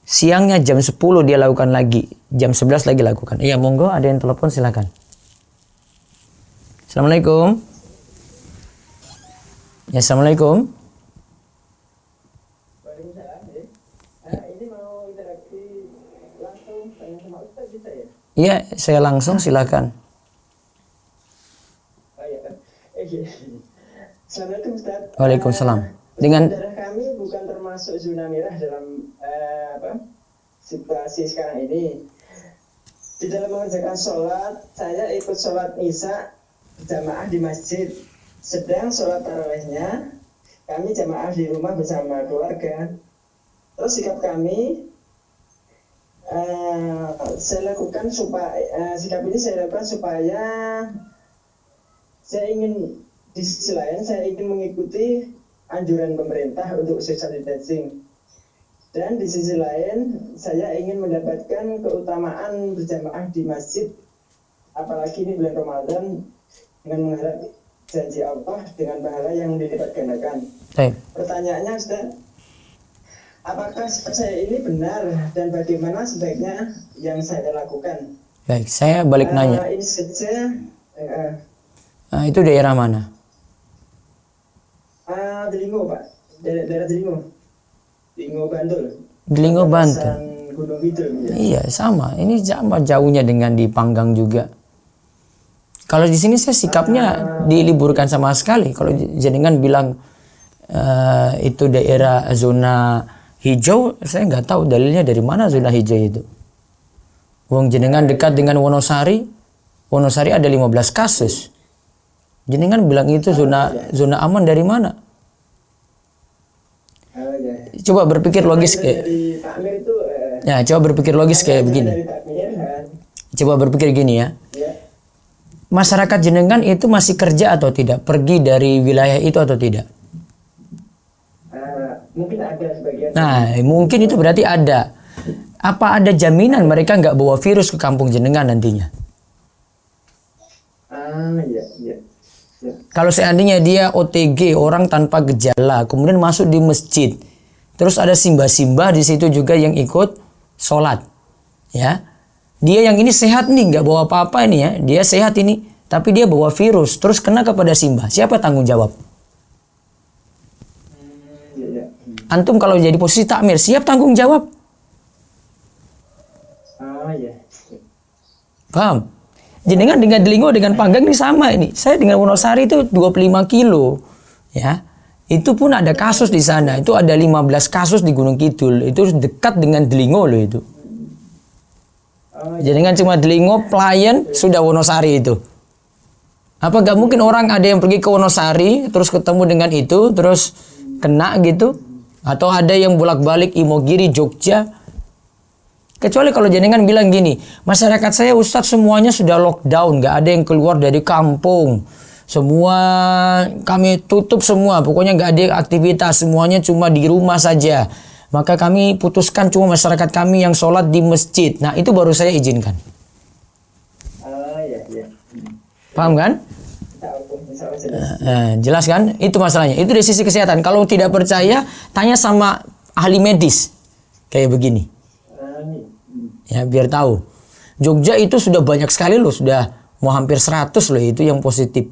Siangnya jam 10 dia lakukan lagi. Jam 11 lagi lakukan. Iya, monggo ada yang telepon silakan. Assalamualaikum. Ya, assalamualaikum. Iya, saya langsung silakan. Assalamualaikum Ustaz. Waalaikumsalam. Dengan darah kami bukan termasuk zona merah dalam situasi sekarang ini. Di dalam mengerjakan sholat, saya ikut sholat isya jamaah di masjid. Sedang sholat tarawihnya, kami jamaah di rumah bersama keluarga. Terus sikap kami sikap ini saya lakukan supaya saya ingin di sisi lain saya ingin mengikuti anjuran pemerintah untuk social distancing, dan di sisi lain saya ingin mendapatkan keutamaan berjamaah di masjid, apalagi ini bulan Ramadan, dengan mengharap janji Allah dengan pahala yang dilipat gandakan. Pertanyaannya Ustaz, apakah saya ini benar dan bagaimana sebaiknya yang saya lakukan? Baik, saya balik nanya. Ini saja. Itu daerah mana? Delingo Pak, daerah Delingo, Delingo Bantul. Delingo Bantul. Gunung Kidul. Ya. Iya, sama. Ini sama jauhnya dengan di Panggang juga. Kalau di sini saya sikapnya diliburkan sama sekali. Kalau jenengan bilang itu daerah zona hijau, saya nggak tahu dalilnya dari mana zona hijau itu. Wong jenengan dekat dengan Wonosari. Wonosari ada 15 kasus. Jenengan bilang itu zona aman dari mana? Coba berpikir logis kayak. Ya, coba berpikir logis kayak begini. Coba berpikir gini ya. Masyarakat jenengan itu masih kerja atau tidak? Pergi dari wilayah itu atau tidak? Mungkin ada sebagian. Nah, mungkin itu berarti ada. Apa ada jaminan mereka nggak bawa virus ke kampung jenengan nantinya? Iya. Kalau seandainya dia OTG, orang tanpa gejala, kemudian masuk di masjid, Terus ada simbah-simbah di situ juga yang ikut sholat. Ya, dia yang ini sehat nih, nggak bawa apa-apa ini ya, dia sehat ini, tapi dia bawa virus, terus kena kepada simbah. Siapa tanggung jawab? Iya. Antum kalau jadi posisi takmir, siap tanggung jawab? Iya. Paham? Jenengan dengan Delingo dengan Panggang ini sama ini. Saya dengan Wonosari itu 25 kilo. Ya. Itu pun ada kasus di sana. Itu ada 15 kasus di Gunung Kidul. Itu dekat dengan Delingo loh itu. Jenengan cuma Delingo, pelayan, sudah Wonosari itu. Apa gak mungkin orang ada yang pergi ke Wonosari, terus ketemu dengan itu, terus kena gitu? Atau ada yang bolak-balik Imogiri, Jogja? Kecuali kalau jenengan bilang gini, masyarakat saya Ustadz semuanya sudah lockdown, nggak ada yang keluar dari kampung, semua kami tutup semua, pokoknya nggak ada aktivitas, semuanya cuma di rumah saja. Maka kami putuskan cuma masyarakat kami yang sholat di masjid. Nah itu baru saya izinkan. Iya. Paham kan? Jelas kan? Itu masalahnya. Itu dari sisi kesehatan. Kalau tidak percaya, tanya sama ahli medis. Kayak begini. Ya biar tahu. Jogja itu sudah banyak sekali loh, sudah mau hampir 100 loh itu yang positif.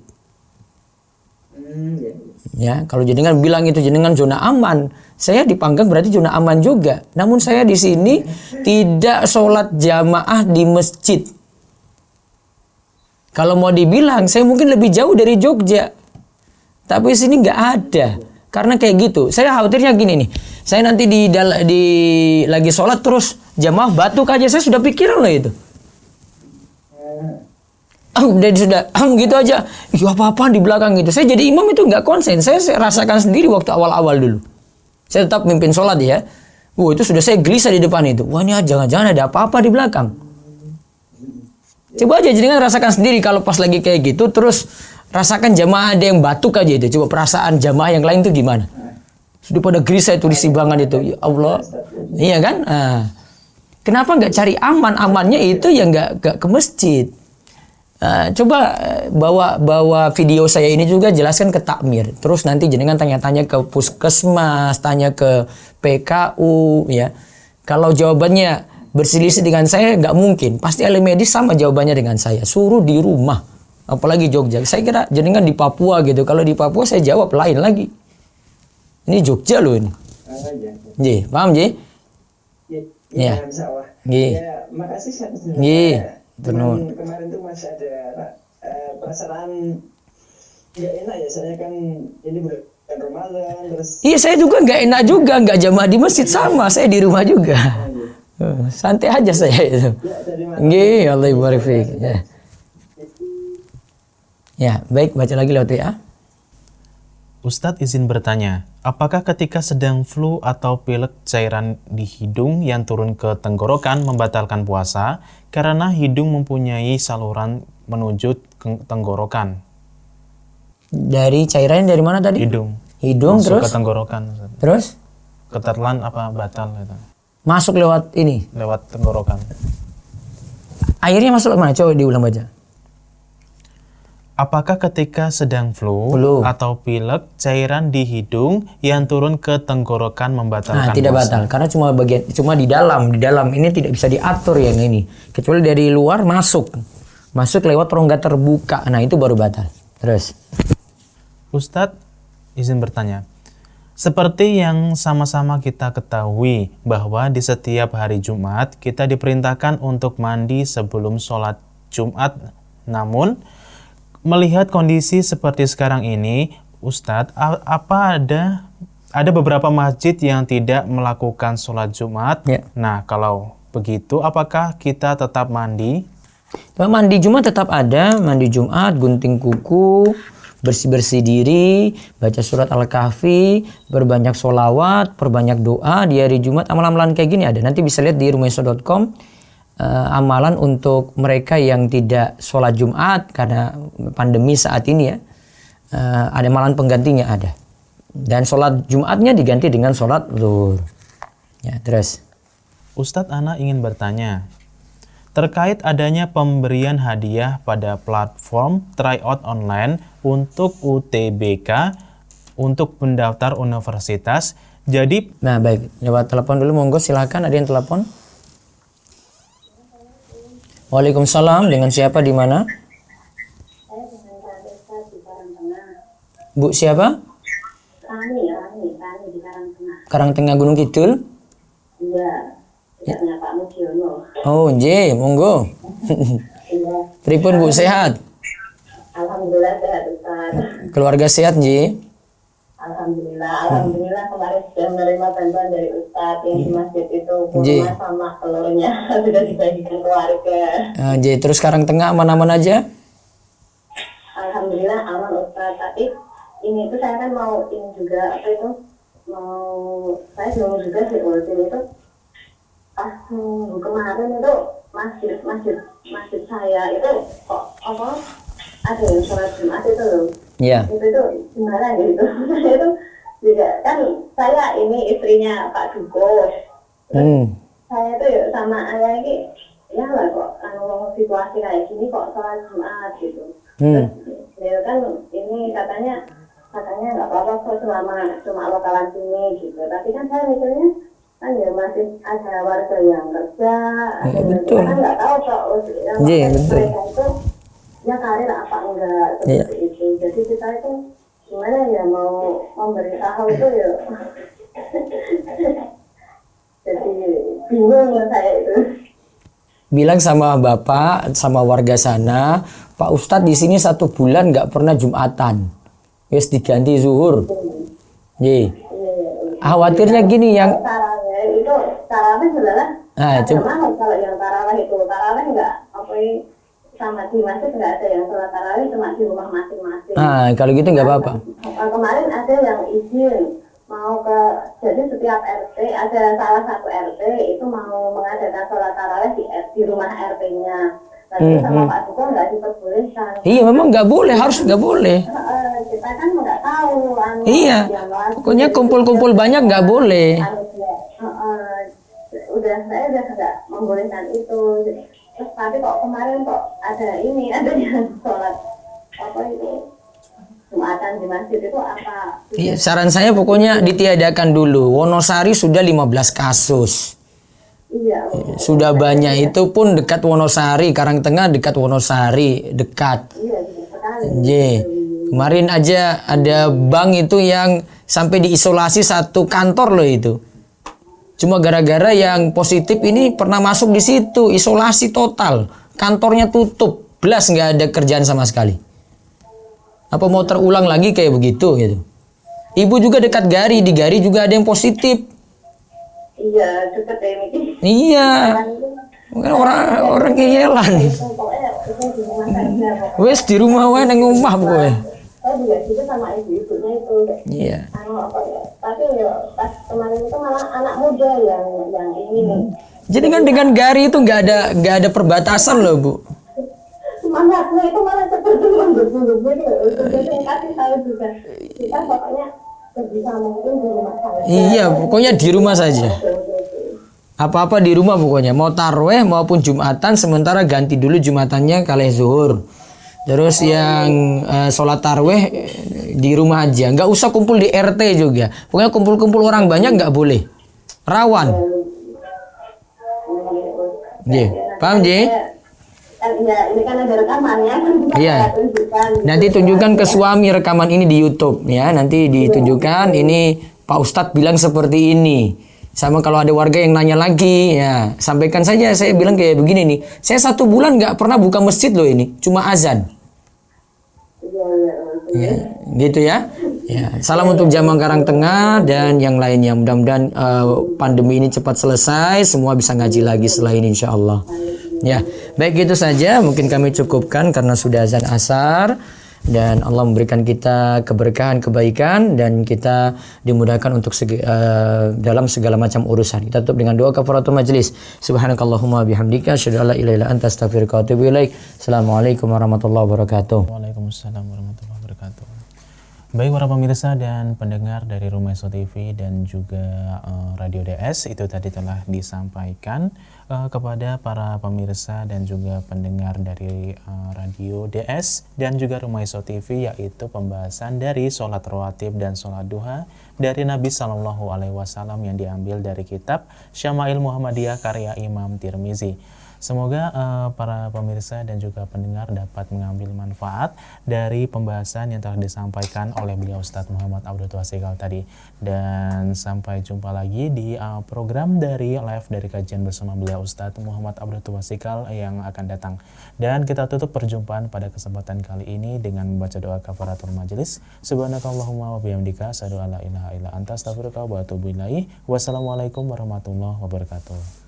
Ya, kalau jenengan bilang itu jenengan zona aman, saya di Panggang berarti zona aman juga. Namun saya di sini tidak sholat jamaah di masjid. Kalau mau dibilang, saya mungkin lebih jauh dari Jogja. Tapi di sini nggak ada. Karena kayak gitu. Saya khawatirnya gini nih. Saya nanti lagi sholat terus jamaah batuk aja. Saya sudah pikiran loh itu. Sudah gitu aja. Apa-apaan di belakang gitu. Saya jadi imam itu nggak konsen. Saya rasakan sendiri waktu awal-awal dulu. Saya tetap mimpin sholat ya. Itu sudah saya gelisah di depan itu. Wah ini jangan-jangan ada apa-apa di belakang. Coba aja jenengan rasakan sendiri kalau pas lagi kayak gitu. Terus rasakan jamaah ada yang batuk aja itu. Coba perasaan jamaah yang lain itu gimana? Sudah pada gelisah itu di simbangan itu. Ya Allah. Iya kan? Kenapa nggak cari aman-amannya itu yang nggak ke masjid? Coba bawa video saya ini juga jelaskan ke takmir. Terus nanti jenengan tanya-tanya ke puskesmas, tanya ke PKU ya. Kalau jawabannya berselisih dengan saya nggak mungkin. Pasti ahli medis sama jawabannya dengan saya. Suruh di rumah. Apalagi Jogja. Saya kira jenengan di Papua gitu. Kalau di Papua saya jawab lain lagi. Ini Jogja loh ini. Ji, paham Ji? Iya. Ya, makasih. Kemarin tuh masih ada perasaan nggak enak ya. Saya kan ini bulan Ramadan terus. Iya, saya juga nggak enak juga, nggak jamaah di masjid sama. Saya di rumah juga. Santai aja saya itu. Nggih, Allah barik fiik. Ya, baik, baca lagi lewat ya. Ustadz izin bertanya, apakah ketika sedang flu atau pilek cairan di hidung yang turun ke tenggorokan membatalkan puasa karena hidung mempunyai saluran menuju ke tenggorokan? Dari cairan dari mana tadi? Hidung. Hidung masuk terus? Ke tenggorokan. Terus? Ketetelan apa batal gitu? Masuk lewat ini? Lewat tenggorokan. Airnya masuk mana? Coba diulang baca. Apakah ketika sedang flu atau pilek cairan di hidung yang turun ke tenggorokan membatalkan tidak puasa? batal karena cuma di dalam ini tidak bisa diatur yang ini, kecuali dari luar masuk lewat rongga terbuka, nah itu baru batal. Terus Ustadz izin bertanya, seperti yang sama-sama kita ketahui bahwa di setiap hari Jumat kita diperintahkan untuk mandi sebelum sholat Jumat, namun melihat kondisi seperti sekarang ini, Ustadz, apa ada beberapa masjid yang tidak melakukan sholat Jumat? Ya. Nah, kalau begitu, apakah kita tetap mandi? Mandi Jumat tetap ada, mandi Jumat, gunting kuku, bersih-bersih diri, baca surat Al-Kahfi, berbanyak sholawat, perbanyak doa di hari Jumat. Amalan-amalan kayak gini ada. Nanti bisa lihat di rumahisa.com. Amalan untuk mereka yang tidak sholat Jumat karena pandemi saat ini ya, ada amalan penggantinya ada, dan sholat Jumatnya diganti dengan sholat zuhur. Ya, terus Ustadz, Ana ingin bertanya terkait adanya pemberian hadiah pada platform tryout online untuk UTBK untuk pendaftar universitas. Jadi Nah, baik. Lewat telepon dulu, monggo silakan, ada yang telepon. Waalaikumsalam, dengan siapa di mana? Bu siapa? Rani di Karangtengah. Karangtengah Gunung Kidul. Iya, punya Pak Mujiono. Oh, nggih, monggo. Iya, Pripun Bu, sehat? alhamdulillah sehat Ustaz. Keluarga sehat nggih? Alhamdulillah kemarin sudah menerima bantuan dari Ustaz yang di masjid itu Ji. kurma sama telurnya sudah dibagikan keluarga. Nggih, terus Karangtengah aman-aman aja? Alhamdulillah aman Ustaz. Tapi ini tuh saya kan mau ini juga apa itu saya belum juga sih ultin itu pas minggu kemarin itu masjid saya itu kok apa ada yang sholat Jumat itu loh. Iya. Itu gimana gitu. Saya itu juga kan saya ini istrinya Pak Duko. Saya tuh ya sama ayah ini ya lah kok situasi kayak gini kok sholat Jumat gitu. Terus ya kan ini katanya nggak apa-apa kok cuma lokalan sini gitu. Tapi kan saya mikirnya kan ya masih ada warga yang kerja, ada yang betul. kan nggak tahu kok Iya, betul. mereka itu ya karir apa enggak seperti itu. Jadi kita itu gimana ya mau memberitahu itu ya jadi bingung saya itu. Bilang sama bapak, sama warga sana, Pak Ustadz di sini 1 bulan nggak pernah Jumatan, wes diganti zuhur. Nggih. Khawatirnya gini yang Tarawih itu tarawih adalah kalau yang tarawih itu tarawih enggak apa sama di masjid enggak ada yang sholat tarawih cuma di rumah masing-masing. Kalau gitu nggak apa-apa. Kemarin ada yang izin mau ke jadi setiap RT ada salah satu RT itu mau mengadakan sholat tarawih di rumah RT-nya. Tapi sama Pak Duko nggak diperbolehkan. Iya, memang nggak boleh, harus nggak boleh. Kita kan nggak tahu. Iya, pokoknya kumpul-kumpul banyak nggak boleh. Saya udah nggak membolehkan itu. Terus tapi kok kemarin kok ada yang sholat apa itu Jumatan di masjid itu apa? Iya, saran saya pokoknya ditiadakan dulu. Wonosari sudah 15 kasus. Iya. Sudah banyak, itu pun dekat Wonosari, Karangtengah dekat Wonosari, dekat. Iya, sekali. Kemarin aja ada bank itu yang sampai diisolasi 1 kantor loh itu. Cuma gara-gara yang positif ini pernah masuk di situ, isolasi total. Kantornya tutup, belas nggak ada kerjaan sama sekali. Apa mau terulang lagi kayak begitu gitu. Ibu juga dekat Gari, di Gari juga ada yang positif. Iya, dekat ini. Iya. Mungkin orang keyelan. Wes di rumah wae nang omah kowe. Saya juga gitu sama ibu-ibunya itu. Iya. Tapi ya pas kemarin itu malah anak muda yang ini. Jadi kan dengan Gari itu nggak ada perbatasan loh, Bu. Semangatnya itu malah seperti menggebu-gebu itu. Jadi kasih tahu juga. Kita pokoknya sebisa mungkin di rumah saja. Iya, pokoknya di rumah saja. Apa-apa di rumah pokoknya. Mau tarweh maupun Jumatan, sementara ganti dulu Jumatannya kali zuhur. Terus yang sholat tarweh di rumah aja. Nggak usah kumpul di RT juga. Pokoknya kumpul-kumpul orang banyak nggak boleh. Rawan. Iya, paham Ji? Ya, ini kan ada rekamannya. Iya. Nanti tunjukkan ke suami rekaman ini di YouTube ya. Nanti ditunjukkan ini Pak Ustadz bilang seperti ini. Sama kalau ada warga yang nanya lagi ya, sampaikan saja. Saya bilang kayak begini nih. Saya 1 bulan nggak pernah buka masjid loh ini, cuma azan. Ya, gitu ya. Ya, salam untuk jamaah Karangtengah dan yang lainnya. Mudah-mudahan pandemi ini cepat selesai, semua bisa ngaji lagi setelah ini insya Allah. Ya, baik itu saja. Mungkin kami cukupkan karena sudah azan asar. Dan Allah memberikan kita keberkahan, kebaikan, dan kita dimudahkan untuk dalam segala macam urusan. Kita tutup dengan doa kafaratul majlis. Subhanakallahumma bihamdika asyhadu an la ilaha illa anta astaghfiruka wa atubu ilaik. Assalamualaikum warahmatullahi wabarakatuh. Waalaikumsalam warahmatullahi wabarakatuh. Baik para pemirsa dan pendengar dari Rumaiso TV dan juga Radio DS, itu tadi telah disampaikan kepada para pemirsa dan juga pendengar dari Radio DS dan juga Rumaiso TV, yaitu pembahasan dari sholat rawatib dan sholat duha dari Nabi Shallallahu Alaihi Wasallam yang diambil dari kitab Syama'il Muhammadiyah karya Imam Tirmizi. Semoga para pemirsa dan juga pendengar dapat mengambil manfaat dari pembahasan yang telah disampaikan oleh beliau Ustadz Muhammad Abdul Twasikal tadi. Dan sampai jumpa lagi di program dari live dari kajian bersama beliau Ustadz Muhammad Abdul Twasikal yang akan datang. Dan kita tutup perjumpaan pada kesempatan kali ini dengan membaca doa kafaratul majelis. Subhanakallahumma wa bihamdika asyhadu an la ilaha illa anta astaghfiruka wa atubu ilaik. Wassalamualaikum warahmatullahi wabarakatuh.